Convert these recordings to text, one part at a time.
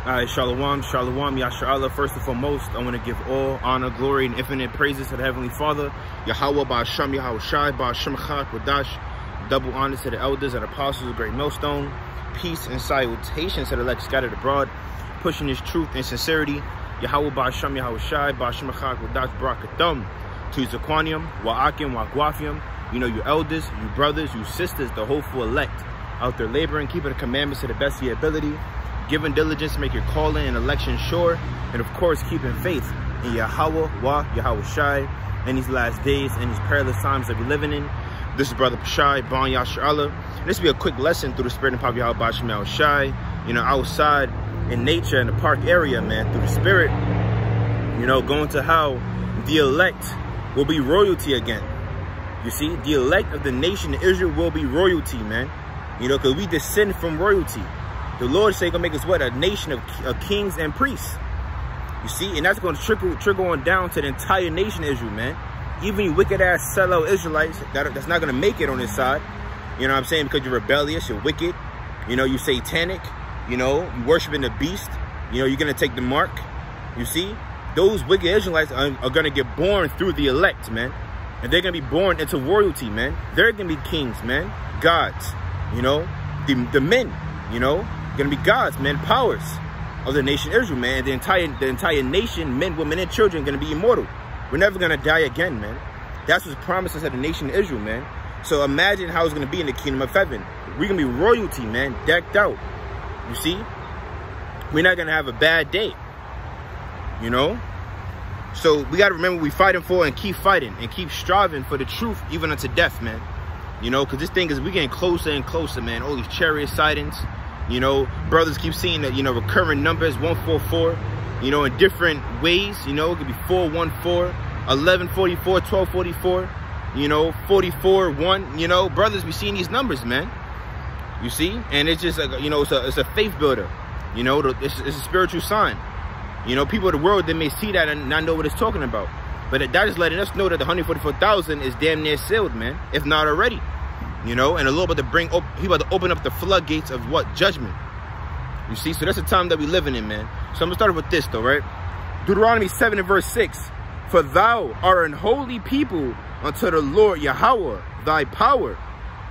Alright, Shalom, Shalom, Yasharallah. First and foremost, I want to give all honor, glory, and infinite praises to the Heavenly Father, Yahweh, Ba'asham, Yahweh Shai, Ba'asham SHAQADAN. Double honor to the elders and apostles of Great Millstone. Peace and salutations to the elect scattered abroad, pushing this truth and sincerity. Yahweh, Ba'asham, Yahweh Shai, Ba'asham SHAQADAN, Barakathum. To Zaquanium, Wa'akim, Wa'gwafium. You know, your elders, you brothers, you sisters, the hopeful elect, out there laboring, keeping the commandments to the best of your ability, giving diligence to make your calling and election sure, and of course keeping faith in Yahweh, Yahweh Shai, in these last days and these perilous times that we're living in. This is Brother Pashai, Bon Yasharallah. This will be a quick lesson through the spirit and power of Yahweh Bashim Yahweh Shai, you know, outside in nature in the park area, man, through the spirit, you know, going to how the elect will be royalty again. You see, the elect of the nation of Israel will be royalty, man. You know, because we descend from royalty. The Lord say gonna make us what? A nation of kings and priests. You see, and that's gonna trickle on down to the entire nation of Israel, man. Even you wicked ass sellout Israelites that's not gonna make it on this side. You know what I'm saying? Because you're rebellious, you're wicked, you know, you're satanic, you know, you worshiping the beast, you know, you're gonna take the mark. You see, those wicked Israelites are gonna get born through the elect, man. And they're gonna be born into royalty, man. They're gonna be kings, man. Gods, you know, the men, you know, gonna be gods, man, powers of the nation Israel, man. And the entire nation, men, women, and children, gonna be immortal. We're never gonna die again, man. That's what's promises of the nation of Israel, man. So imagine how it's gonna be in the kingdom of heaven. We're gonna be royalty, man, decked out. You see, we're not gonna have a bad day, you know. So we gotta remember we fighting for and keep fighting and keep striving for the truth, even unto death, man. You know, because this thing is, we getting closer and closer, man. All these chariot sightings. You know, brothers keep seeing that, you know, recurring numbers, 144, you know, in different ways. You know, it could be 414, 1144, 1244, you know, 44-1. You know, brothers be seeing these numbers, man. You see? And it's just like, you know, it's a faith builder. You know, it's a spiritual sign. You know, people of the world, they may see that and not know what it's talking about. But that is letting us know that the 144,000 is damn near sealed, man, if not already. You know, and a little bit to bring people to open up the floodgates of what? Judgment. You see, so that's the time that we're living in, man. So I'm gonna start with this though, right? Deuteronomy 7 and verse 6. For thou art an holy people unto the Lord Yahweh thy power.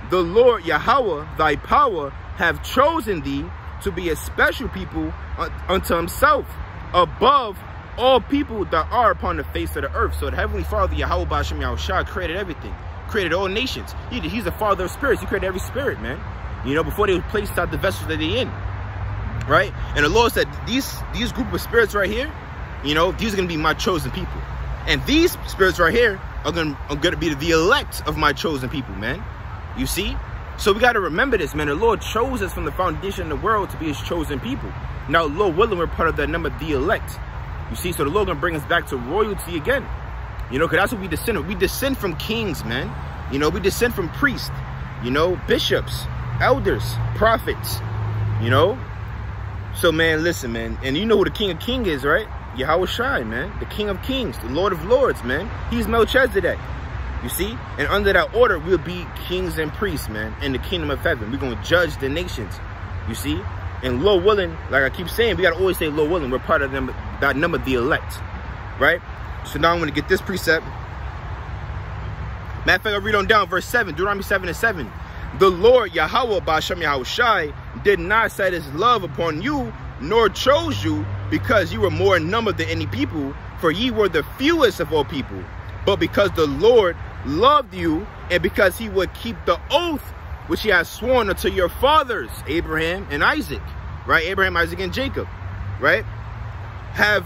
The Lord Yahweh thy power have chosen thee to be a special people unto himself, above all people that are upon the face of the earth. So the Heavenly Father, Yahweh Ba'asham Yahweh Shai, created everything. Created all nations. He's the father of spirits. He created every spirit, man. You know, before they were placed out the vessels that they in. Right? And the Lord said, these group of spirits right here, you know, these are going to be my chosen people. And these spirits right here are going to be the elect of my chosen people, man. You see? So we got to remember this, man. The Lord chose us from the foundation of the world to be his chosen people. Now, Lord willing, we're part of that number, the elect. You see? So the Lord going to bring us back to royalty again. You know, because that's what we descend from. We descend from kings, man. You know, we descend from priests, you know, bishops, elders, prophets, you know. So, man, listen, man. And you know who the King of Kings is, right? Yahweh Shai, man. The King of Kings, the Lord of Lords, man. He's Melchizedek, you see. And under that order, we'll be kings and priests, man, in the kingdom of heaven. We're going to judge the nations, you see. And Lord willing, like I keep saying, we got to always say Lord willing. We're part of them, that number, the elect, right? So now I'm going to get this precept. Matter of fact, I'll read on down verse 7, Deuteronomy 7 and 7. The Lord Yahweh Ba'asham Yahweh Shai did not set his love upon you, nor chose you, because you were more in number than any people, for ye were the fewest of all people. But because the Lord loved you, and because he would keep the oath which he has sworn unto your fathers, Abraham and Isaac, right? Abraham, Isaac, and Jacob, right? Have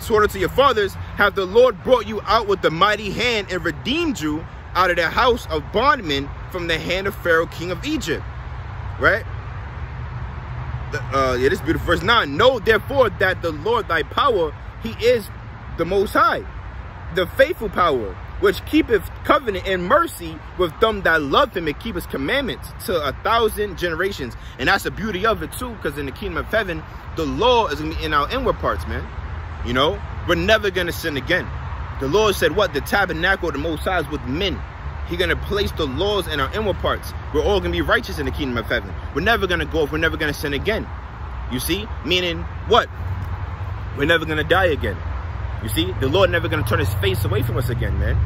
sworn unto your fathers, have the Lord brought you out with the mighty hand and redeemed you out of the house of bondmen from the hand of Pharaoh, king of Egypt. Right? Yeah, this is beautiful. Verse 9. Know therefore that the Lord thy power, he is the most high, the faithful power, which keepeth covenant and mercy with them that love him and keep his commandments to 1,000 generations. And that's the beauty of it too, because in the kingdom of heaven, the law is going to be in our inward parts, man. You know, we're never going to sin again. The Lord said what? The tabernacle of the Most High is with men. He's going to place the laws in our inward parts. We're all going to be righteous in the kingdom of heaven. We're never going to go if we're never going to sin again. You see? Meaning what? We're never going to die again. You see? The Lord never going to turn his face away from us again, man.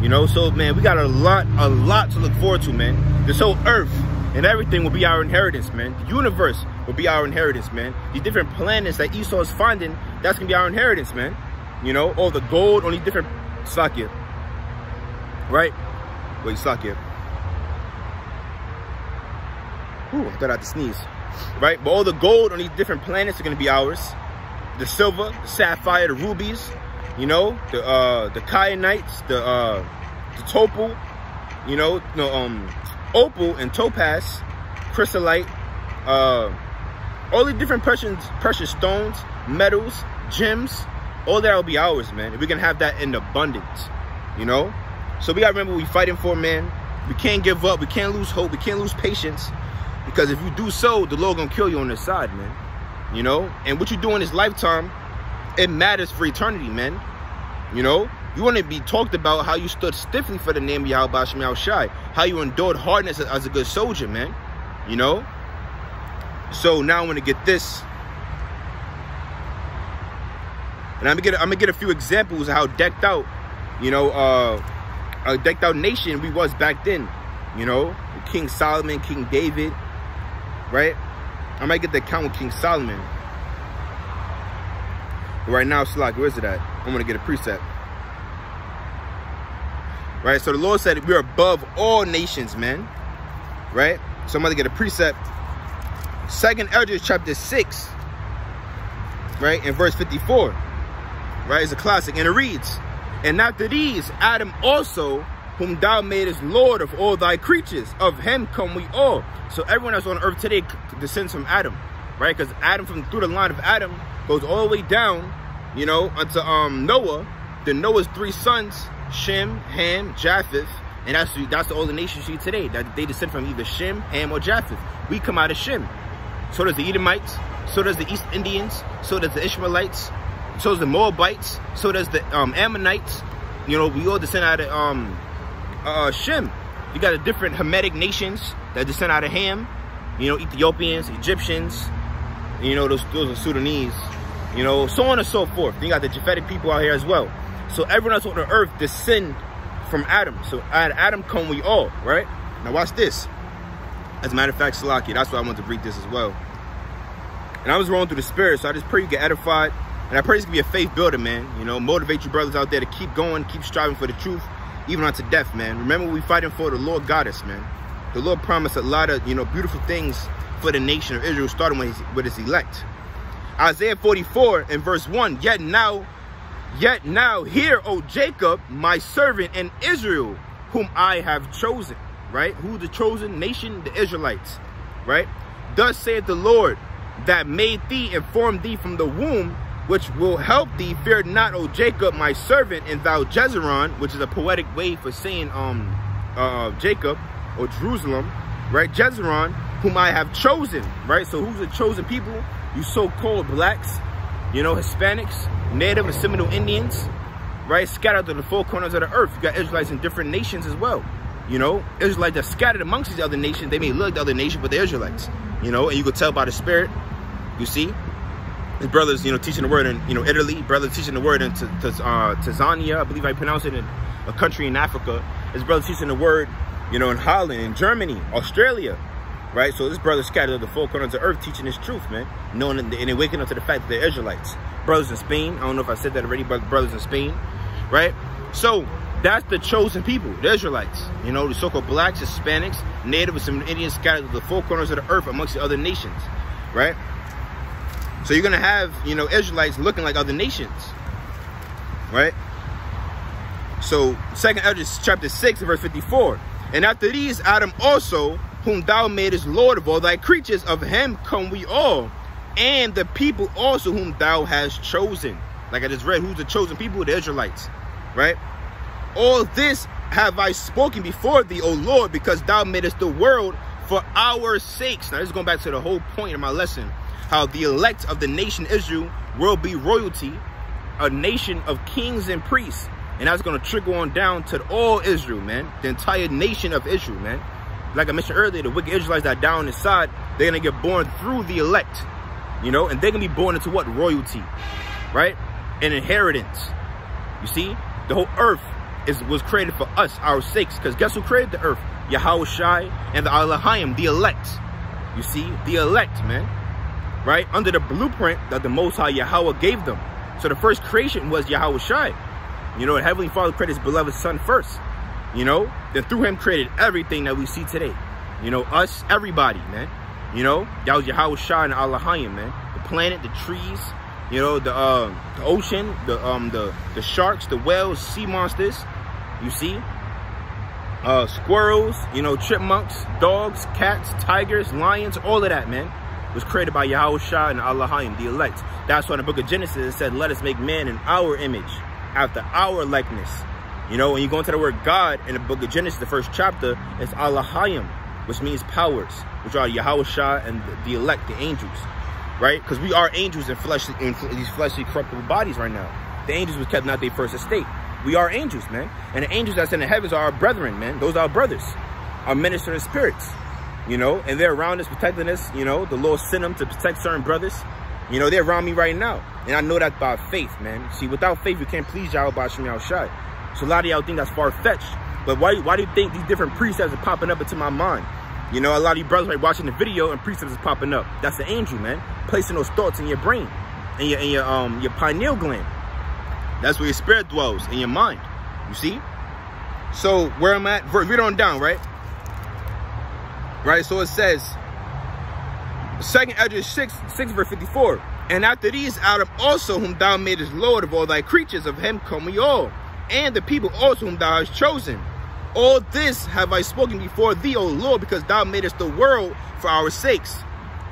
You know? So, man, we got a lot to look forward to, man. This whole earth and everything will be our inheritance, man. The universe will be our inheritance, man. These different planets that Esau is finding, that's going to be our inheritance, man. You know? All the gold on these different... Slakia. Right? Wait, Slakia. Ooh, I thought I had to sneeze. Right? But all the gold on these different planets are going to be ours. The silver, the sapphire, the rubies, you know, the kyanites, the topal, you know, opal and topaz, chrysolite, all the different precious stones, metals, gems, all that will be ours, man. And we're going to have that in abundance, you know. So we got to remember what we're fighting for, man. We can't give up. We can't lose hope. We can't lose patience. Because if you do so, the Lord going to kill you on this side, man. You know? And what you do in this lifetime, it matters for eternity, man. You know? You want to be talked about how you stood stiffly for the name of Yahweh Hashem Yahushai. How you endured hardness as a good soldier, man. You know? So now I want to get this. And I'm gonna get a few examples of how decked out, you know, a decked out nation we was back then. You know? King Solomon, King David. Right? I might get the account with King Solomon. But right now, Slack, where is it at? I'm going to get a precept. Right? So the Lord said we're above all nations, man. Right? So I'm going to get a precept. 2nd Esdras chapter 6. Right? In verse 54. Right? It's a classic. And it reads, and after these, Adam also, whom thou madest Lord of all thy creatures, of him come we all. So everyone that's on earth today descends from Adam, right? Because Adam, through the line of Adam, goes all the way down, you know, unto Noah. Then Noah's 3 sons, Shem, Ham, Japheth, and that's all the nations see today. That they descend from either Shem, Ham, or Japheth. We come out of Shem. So does the Edomites. So does the East Indians. So does the Ishmaelites. So does the Moabites. So does the Ammonites. You know, we all descend out of Shem. You got the different Hamitic nations that descend out of Ham. You know, Ethiopians, Egyptians, you know, those are Sudanese, you know, so on and so forth. Then you got the Japhetic people out here as well. So everyone else on the earth descend from Adam. So out of Adam come we all, right? Now watch this. As a matter of fact, Salaki, that's why I wanted to read this as well. And I was rolling through the spirit, so I just pray you get edified. And I pray this can be a faith builder, man. You know, motivate you brothers out there to keep going, keep striving for the truth, even unto death, man. Remember what we're fighting for. The Lord got us, man. The Lord promised a lot of, you know, beautiful things for the nation of Israel, starting with his elect. Isaiah 44 and verse 1. Yet now, hear, O Jacob, my servant, and Israel, whom I have chosen. Right? Who's the chosen nation? The Israelites. Right? Thus saith the Lord, that made thee and formed thee from the womb, which will help thee. Fear not, O Jacob, my servant, and thou Jezreel, which is a poetic way for saying Jacob or Jerusalem, right? Jezreel, whom I have chosen, right? So who's the chosen people? You so-called blacks, you know, Hispanics, Native and Seminole Indians, right? Scattered to the 4 corners of the earth. You got Israelites in different nations as well. You know, Israelites that scattered amongst these other nations. They may look like the other nation, but they're Israelites. You know, and you could tell by the spirit. You see, his brothers, you know, teaching the word in, you know, Italy. Brothers teaching the word in Tanzania, I believe I pronounce it, in a country in Africa. His brothers teaching the word, you know, in Holland, in Germany, Australia, right? So this brother scattered the 4 corners of earth, teaching his truth, man. Knowing and they're waking up to the fact that they're Israelites. Brothers in Spain. I don't know if I said that already, but brothers in Spain, right? So that's the chosen people, the Israelites. You know, the so-called blacks, Hispanics, Native and some Indians scattered to the 4 corners of the earth amongst the other nations, right? So you're going to have, you know, Israelites looking like other nations, right? So 2nd Esdras chapter 6 verse 54. And after these, Adam also, whom thou madest Lord of all thy creatures, of him come we all, and the people also whom thou hast chosen. Like I just read, who's the chosen people? The Israelites, right? All this have I spoken before thee, O Lord, because thou madest the world for our sakes. Now this is going back to the whole point of my lesson. How the elect of the nation Israel will be royalty, a nation of kings and priests. And that's going to trickle on down to all Israel, man. The entire nation of Israel, man. Like I mentioned earlier, the wicked Israelites that are down inside, They're going to get born through the elect, you know, and they're going to be born into what? Royalty, right? An inheritance. You see, the whole earth was created for us, our sakes, because guess who created the earth? Yahweh Shai and the Elohim, the elect. You see, the elect, man, right? Under the blueprint that the Most High Yahweh gave them. So the first creation was Yahweh Shai. You know, the Heavenly Father created his beloved Son first, you know, then through him created everything that we see today. You know, us, everybody, man. You know, that was Yahweh Shai and Elohim, man. The planet, the trees, you know, the ocean, the sharks, the whales, sea monsters, you see, squirrels, you know, chipmunks, dogs, cats, tigers, lions, all of that, man, was created by Yahweh Shai and Elohim, the elect. That's why in the book of Genesis it said, let us make man in our image, after our likeness. You know, when you go into the word God in the book of Genesis, the first chapter, it's Elohim, which means powers, which are Yahweh Shai and the elect, the angels, right? Because we are angels in these fleshly corruptible bodies right now. The angels was kept not their first estate. We are angels, man. And the angels that's in the heavens are our brethren, man. Those are our brothers, our ministering spirits, you know, and they're around us, protecting us. You know, the Lord sent them to protect certain brothers. You know, they're around me right now. And I know that by faith, man. See, without faith, you can't please Yahweh B'Shem Yahushai. So a lot of y'all think that's far-fetched. But why do you think these different precepts are popping up into my mind? You know, a lot of you brothers are watching the video and precepts is popping up. That's the angel, man. Placing those thoughts in your brain and your pineal gland. That's where your spirit dwells, in your mind. You see? So where I'm at, read on down, right? Right, so it says, 2nd Ezra 6 verse 54. And after these, Adam also, whom thou madest Lord of all thy creatures, of him come we all, and the people also whom thou hast chosen. All this have I spoken before thee, O Lord, because thou madest the world for our sakes.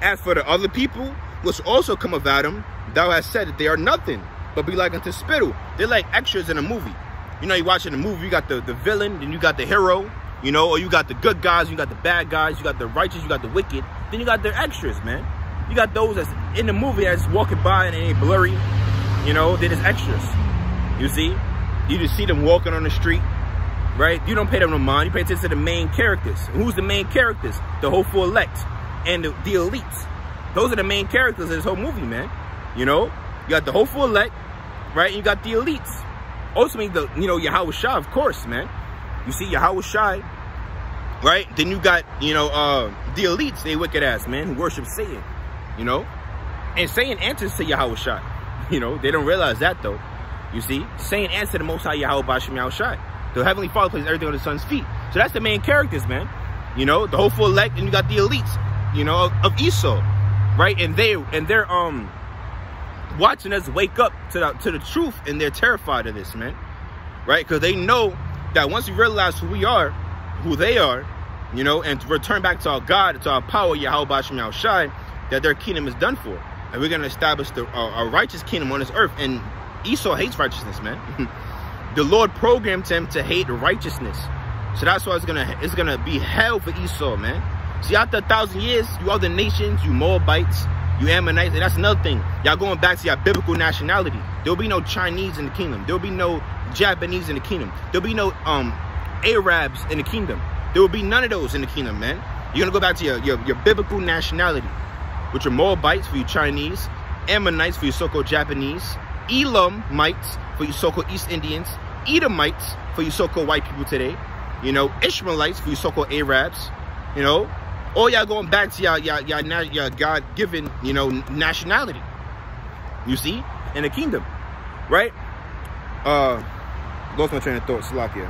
As for the other people, which also come of Adam, thou hast said that they are nothing, but be like unto spittle. They're like extras in a movie. You know, you're watching a movie, you got the villain, then you got the hero, you know, or you got the good guys, you got the bad guys, you got the righteous, you got the wicked, then you got the extras, man. You got those that's in the movie that's walking by and it ain't blurry, you know, they're just extras. You see? You just see them walking on the street, right? You don't pay them no mind, you pay attention to the main characters. And who's the main characters? The hopeful elect and the elites. Those are the main characters of this whole movie, man. You know, you got the hopeful elect, right? And you got the elites. Ultimately, you know, Yahweh Shai, of course, man. You see Yahweh Shai, right? Then you got, you know, the elites, they wicked ass, man, who worship Satan, you know? And Satan answers to Yahweh Shai. You know, they don't realize that, though. You see, Satan answered the Most High Yahweh B'Shem Yahushai. The Heavenly Father places everything on the Son's feet. So that's the main characters, man. You know, the hopeful elect, and you got the elites, you know, of Esau, right? And they're watching us wake up to the truth, and they're terrified of this, man, right? Because they know that once we realize who we are, who they are, you know, and return back to our God, to our power, Yahweh B'Shem Yahushai, that their kingdom is done for, and we're going to establish a righteous kingdom on this earth. And Esau hates righteousness, man. The Lord programmed him to hate righteousness. So that's why it's gonna be hell for Esau, man. See, after 1,000 years, you other nations, you Moabites, you Ammonites, and that's another thing. Y'all going back to your biblical nationality. There'll be no Chinese in the kingdom. There'll be no Japanese in the kingdom. There'll be no Arabs in the kingdom. There will be none of those in the kingdom, man. You're gonna go back to your biblical nationality, which are Moabites for you Chinese, Ammonites for you so-called Japanese, Elamites for you so-called East Indians, Edomites for you so-called white people today, you know, Ishmaelites for you so-called Arabs, you know, all y'all going back to your God-given, you know, nationality, you see, in the kingdom, right? Lost my train of thought, Salakia.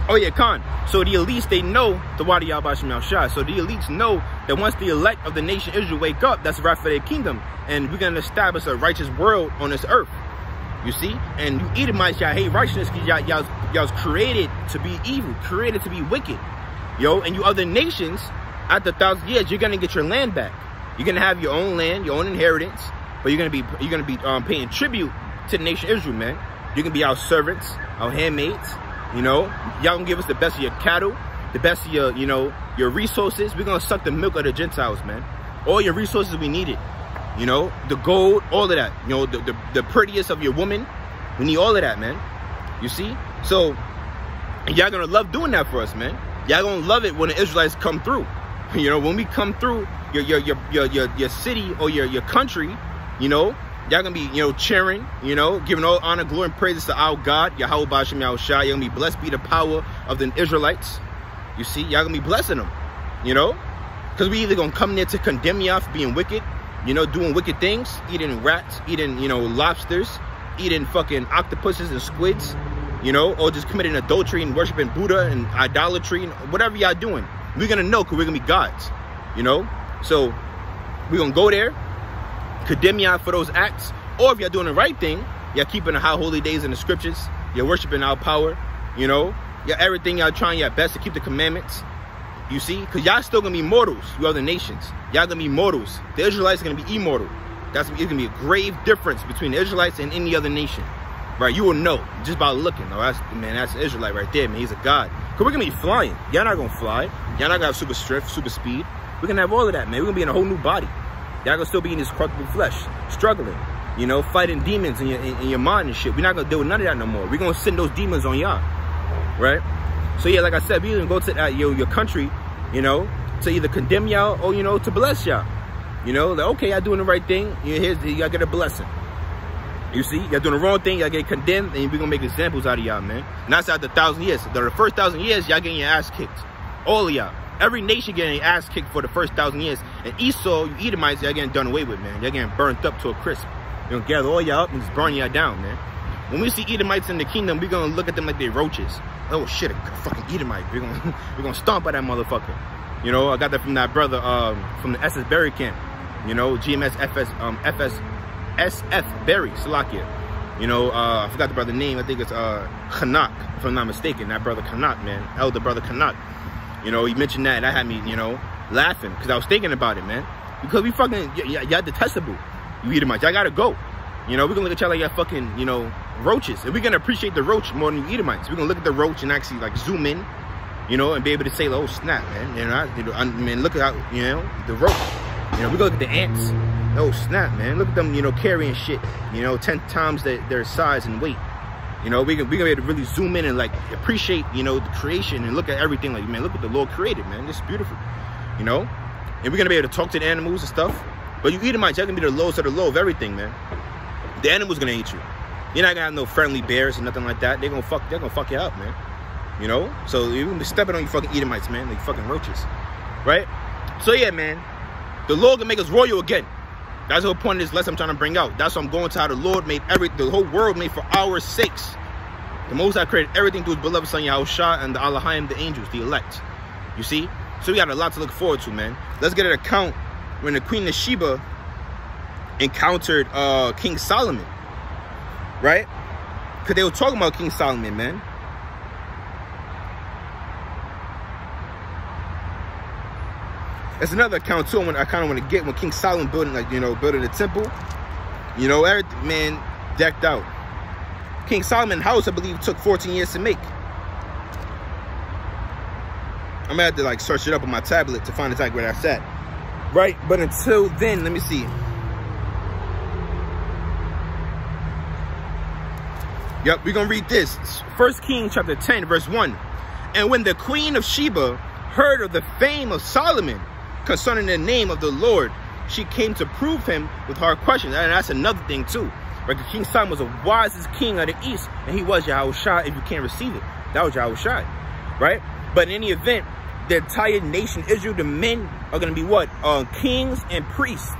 Oh yeah, Khan. So the elites, they know the Wadi Yahweh B'Shem Yahushai. So the elites know that once the elect of the nation Israel wake up, that's right for their kingdom. And we're going to establish a righteous world on this earth. You see? And you Edomites, y'all hate righteousness because y'all's created to be evil, created to be wicked. Yo, and you other nations, after 1,000 years, you're going to get your land back. You're going to have your own land, your own inheritance, but you're going to be paying tribute to the nation Israel, man. You're going to be our servants, our handmaids. You know, y'all gonna give us the best of your cattle, the best of your, you know, your resources. We're gonna suck the milk of the Gentiles, man. All your resources we need it. You know, the gold, all of that. You know, the prettiest of your woman. We need all of that, man. You see? So, And y'all gonna love doing that for us, man. Y'all gonna love it when the Israelites come through. You know, when we come through your city or your country, you know, y'all gonna be, you know, cheering, you know, giving all honor, glory, and praises to our God, Yahweh B'Shem Yahushua. Y'all gonna be blessed be the power of the Israelites. You see, y'all gonna be blessing them, you know, because we either gonna come there to condemn y'all for being wicked, you know, doing wicked things, eating rats, eating, you know, lobsters, eating fucking octopuses and squids, you know, or just committing adultery and worshiping Buddha and idolatry and whatever y'all doing. We're gonna know because we're gonna be gods, you know. So we're gonna go there, condemn y'all for those acts, or if y'all doing the right thing, y'all keeping the high holy days in the scriptures, you're worshiping our power, you know, y'all everything, y'all trying your best to keep the commandments. You see, because y'all still gonna be mortals, you other nations. Y'all gonna be mortals. The Israelites are gonna be immortal. It's gonna be a grave difference between the Israelites and any other nation. Right, you will know just by looking. Oh, that's an Israelite right there, man. He's a god. Because we're gonna be flying. Y'all not gonna fly. Y'all not gonna have super strength, super speed. We're gonna have all of that, man. We're gonna be in a whole new body. Y'all gonna still be in this corruptible flesh, struggling, you know, fighting demons in your mind and shit. We're not gonna deal with none of that no more. We're gonna send those demons on y'all, right? So yeah, like I said, we even go to your country, you know, to either condemn y'all or, you know, to bless y'all. You know, like, okay, y'all doing the right thing. Y'all get a blessing. You see, y'all doing the wrong thing, y'all get condemned, and we're gonna make examples out of y'all, man. And that's after 1,000 years. The first 1,000 years, y'all getting your ass kicked. All of y'all. Every nation getting their ass kicked for the first 1,000 years. And Esau, you Edomites, y'all getting done away with, man. Y'all getting burnt up to a crisp. We're gonna gather all y'all up and just burn y'all down, man. When we see Edomites in the kingdom, we're gonna look at them like they're roaches. Oh shit, a fucking Edomite. We're gonna stomp at that motherfucker. You know, I got that from that brother from the SS Berry camp. You know, GMS SF Berry, Salakia. You know, I forgot the brother name. I think it's Kanak, if I'm not mistaken. That brother Kanak, man. Elder brother Kanak. You know, he mentioned that. That had me, you know, laughing. Because I was thinking about it, man. Because we fucking, y'all detestable. You Edomites. Y'all gotta go. You know, we're gonna look at y'all like y'all fucking, you know, roaches. And we're gonna appreciate the roach more than you Edomites. We're gonna look at the roach and actually, like, zoom in, you know, and be able to say, like, oh, snap, man. You know, I mean, look at how, you know, the roach. You know, we're gonna look at the ants. Oh snap, man! Look at them, you know, carrying shit. You know, 10 times their size and weight. You know, we gonna be able to really zoom in and like appreciate, you know, the creation and look at everything. Like, man, look what the Lord created, man. This is beautiful. You know, and we're gonna be able to talk to the animals and stuff. But you Edomites, y'all gonna be the lowest of the low of everything, man. The animals gonna eat you. You're not gonna have no friendly bears and nothing like that. They're gonna fuck you up, man. You know, so you're gonna be stepping on you fucking Edomites, man, like fucking roaches, right? So yeah, man, the Lord can make us royal again. That's the whole point of this lesson I'm trying to bring out. That's what I'm going to, how the Lord made the whole world made for our sakes. The Most High created everything through his beloved son Yahushua and the Allahim, the angels, the elect. You see? So we got a lot to look forward to, man. Let's get an account when the Queen of Sheba encountered King Solomon. Right? Because they were talking about King Solomon, man. That's another account too. I kind of want to get when King Solomon building, like, you know, building the temple. You know, everything, man, decked out. King Solomon's house, I believe, took 14 years to make. I'm gonna have to like search it up on my tablet to find exactly where that's at. Right, but until then, let me see. Yep, we're gonna read this. 1 Kings chapter 10, verse 1. And when the Queen of Sheba heard of the fame of Solomon concerning the name of the Lord, she came to prove him with hard questions. And that's another thing too. Right? King Solomon was the wisest king of the East, and he was Yahushua if you can't receive it. That was Yahushua, right? But in any event, the entire nation, Israel, the men are going to be what? Kings and priests,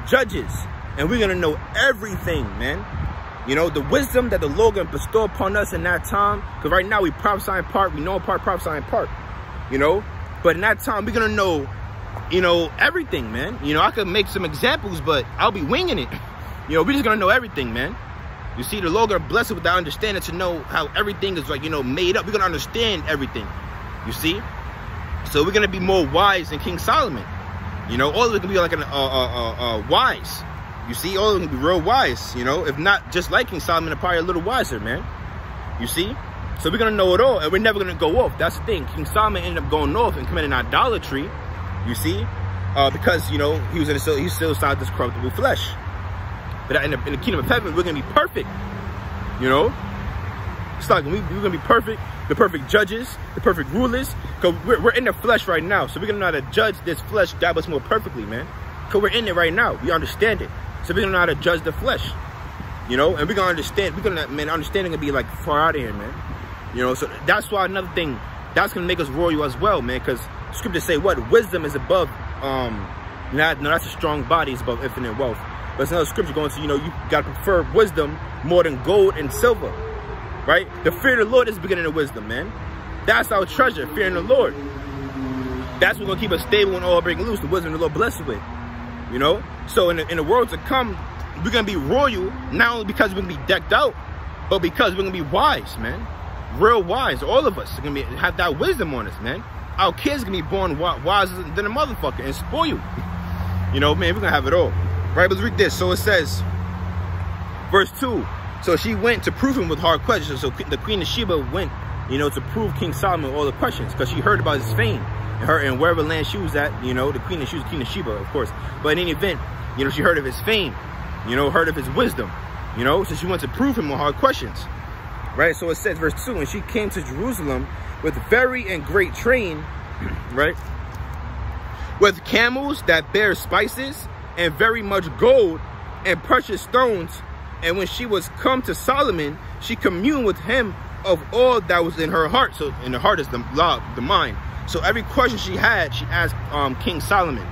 judges. And we're going to know everything, man. You know, the wisdom that the Lord going to bestow upon us in that time. Because right now we prophesy in part, we know in part, prophesy in part. You know, but in that time we're going to know, you know, everything, man. You know, I could make some examples, but I'll be winging it. You know, we're just going to know everything, man. You see, the Lord going to bless us with that understanding to know how everything is, like, you know, made up. We're going to understand everything, you see. So we're going to be more wise than King Solomon. You know, all of it can be like wise. You see, all of it can be real wise, you know. If not just like King Solomon, probably a little wiser, man. You see? So we're going to know it all, and we're never going to go off. That's the thing. King Solomon ended up going off and committing idolatry, you see, because, you know, he still inside this corruptible flesh. But in the kingdom of heaven, we're going to be perfect, you know. It's like we're going to be perfect. the perfect judges, the perfect rulers. Because we're in the flesh right now. So we're going to know how to judge this flesh that much more perfectly, man. Because we're in it right now. We understand it. So we're going to know how to judge the flesh. You know, and we're going to understand. We're going to, man, understanding going to be like far out of here, man. You know, so that's why another thing, that's going to make us royal as well, man. Because scriptures say what? Wisdom is above, no, that's a strong body. It's above infinite wealth. But it's another scripture going to, you know, you got to prefer wisdom more than gold and silver. Right? The fear of the Lord is the beginning of wisdom, man. That's our treasure, fearing the Lord. That's what's going to keep us stable when all breaking loose. The wisdom of the Lord blessed with. You know? So in the world to come, we're going to be royal, not only because we're going to be decked out, but because we're going to be wise, man. Real wise. All of us are going to have that wisdom on us, man. Our kids are going to be born wiser than a motherfucker and spoiled. You know, man, we're going to have it all. Right? But let's read this. So it says, verse 2. So she went to prove him with hard questions. So the Queen of Sheba went, you know, to prove King Solomon all the questions, because she heard about his fame and wherever land she was at, you know, she was the Queen of Sheba, of course. But in any event, you know, she heard of his fame, you know, heard of his wisdom, you know, so she went to prove him with hard questions. Right? So it says, verse 2, and she came to Jerusalem with very and great train, right, with camels that bear spices and very much gold and precious stones. And when she was come to Solomon, she communed with him of all that was in her heart. So in the heart is the mind. So every question she had, she asked King Solomon,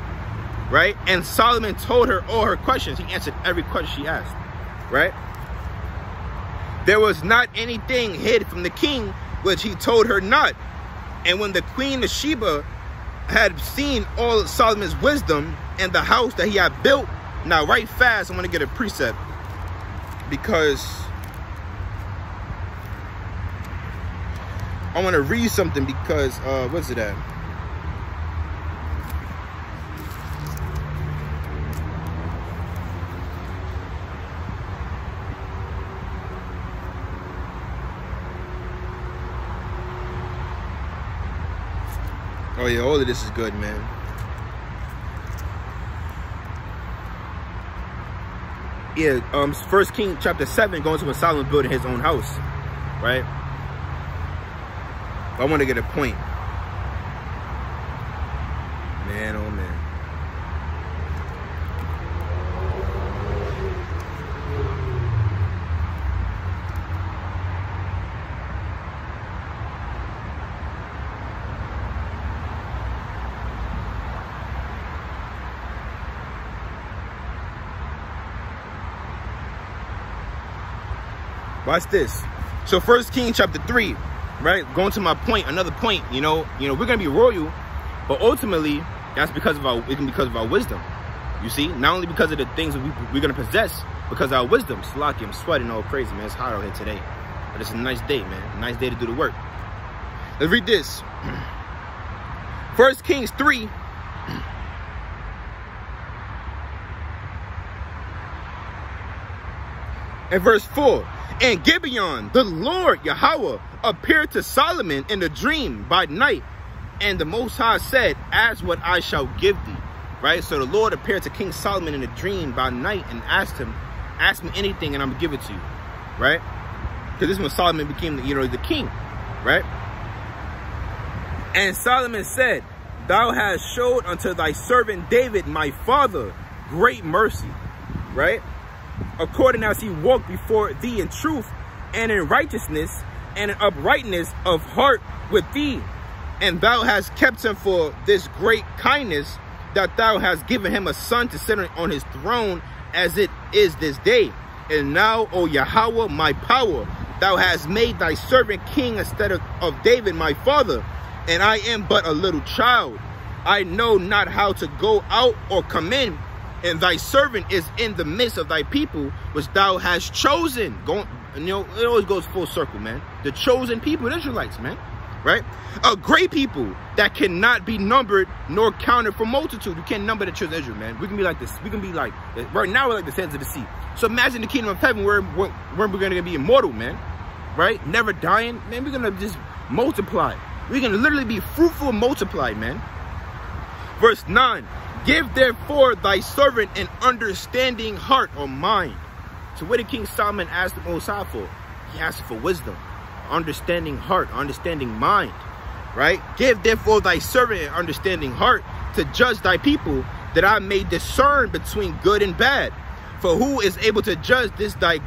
right? And Solomon told her all her questions. He answered every question she asked, right? There was not anything hid from the king which he told her not. And when the Queen of Sheba had seen all Solomon's wisdom and the house that he had built, now right fast, I'm going to get a precept, because I want to read something, because what's it at? Oh yeah, all of this is good, man. Yeah, 1 Kings chapter 7 going to when Solomon building his own house, right? I want to get a point. Man, oh man. Watch this. So 1 Kings chapter 3, right? Going to my point, another point, you know, we're gonna be royal, but ultimately that's because of our wisdom. You see, not only because of the things that we're gonna possess, because of our wisdom. Slaki, I'm sweating all crazy, man. It's hot out here today. But it's a nice day, man. A nice day to do the work. Let's read this. 1 Kings 3. And verse 4. And Gibeon, the Lord Yahweh, appeared to Solomon in a dream by night. And the Most High said, ask what I shall give thee. Right? So the Lord appeared to King Solomon in a dream by night and asked him, ask me anything and I'm going to give it to you. Right? Because this is when Solomon became, the king. Right? And Solomon said, thou hast showed unto thy servant David, my father, great mercy. Right? According as he walked before thee in truth and in righteousness and in uprightness of heart with thee. And thou hast kept him for this great kindness, that thou hast given him a son to sit on his throne as it is this day. And now, O Yahweh, my power, thou hast made thy servant king instead of David, my father. And I am but a little child. I know not how to go out or come in. And thy servant is in the midst of thy people, which thou hast chosen. It always goes full circle, man. The chosen people, the Israelites, man. Right? A great people that cannot be numbered nor counted for multitude. You can't number the children of Israel, man. We can be like this. We can be like, right now we're like the sands of the sea. So imagine the kingdom of heaven where we're going to be immortal, man. Right? Never dying. Man, we're going to just multiply. We're going to literally be fruitful and multiplied, man. Verse 9. Give therefore thy servant an understanding heart or mind. So what did King Solomon ask the Most High for? He asked for wisdom. understanding heart, understanding mind, right? Give therefore thy servant an understanding heart to judge thy people, that I may discern between good and bad. For who is able to judge this thy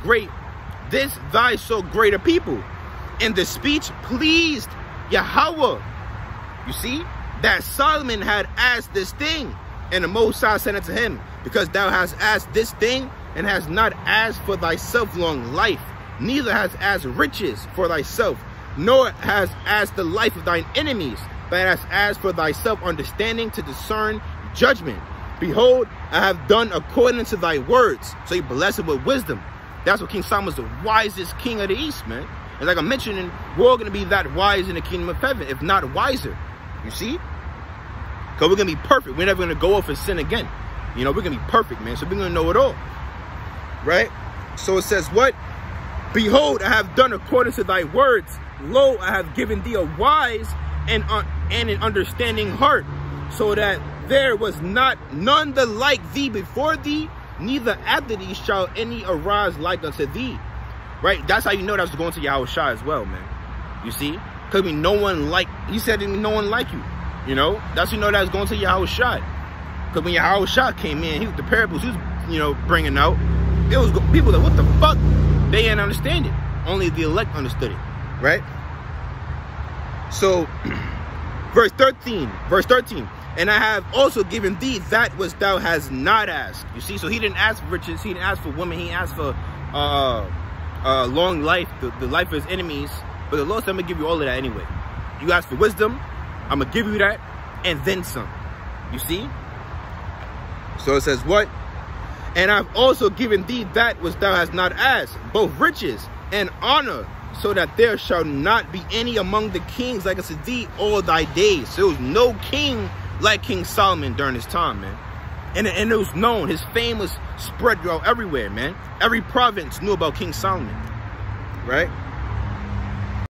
so great a people? And the speech pleased Yahweh. You see, that Solomon had asked this thing, and the Most High said unto him, because thou hast asked this thing, and hast not asked for thyself long life, neither hast asked riches for thyself, nor hast asked the life of thine enemies, but hast asked for thyself understanding to discern judgment. Behold, I have done according to thy words. So he blessed him with wisdom. That's what King Solomon was, the wisest king of the East, man. And like I'm mentioning, we're all going to be that wise in the kingdom of heaven, if not wiser. You see? Because we're going to be perfect. We're never going to go off and sin again. You know, we're going to be perfect, man. So we're going to know it all. Right? So it says what? Behold, I have done according to thy words. Lo, I have given thee a wise and an understanding heart, so that there was none the like thee before thee, neither after thee shall any arise like unto thee. Right? That's how you know that's going to Yahushua as well, man. You see? Because no one like, he said no one like you. You know? That's how you know that's going to Yahushua. Because when Yahushua came in, the parables he was, you know, bringing out, it was people like, what the fuck? They didn't understand it. Only the elect understood it. Right? So, verse 13. And I have also given thee that which thou hast not asked. You see, so he didn't ask for riches. He didn't ask for women. He asked for long life, the life of his enemies. But the Lord said, I'm going to give you all of that anyway. You ask for wisdom, I'm going to give you that, and then some. You see? So it says what? And I've also given thee that which thou hast not asked, both riches and honor, so that there shall not be any among the kings like unto thee all thy days. So there was no king like King Solomon during his time, man. And it was known. His fame was spread throughout everywhere, man. Every province knew about King Solomon, right?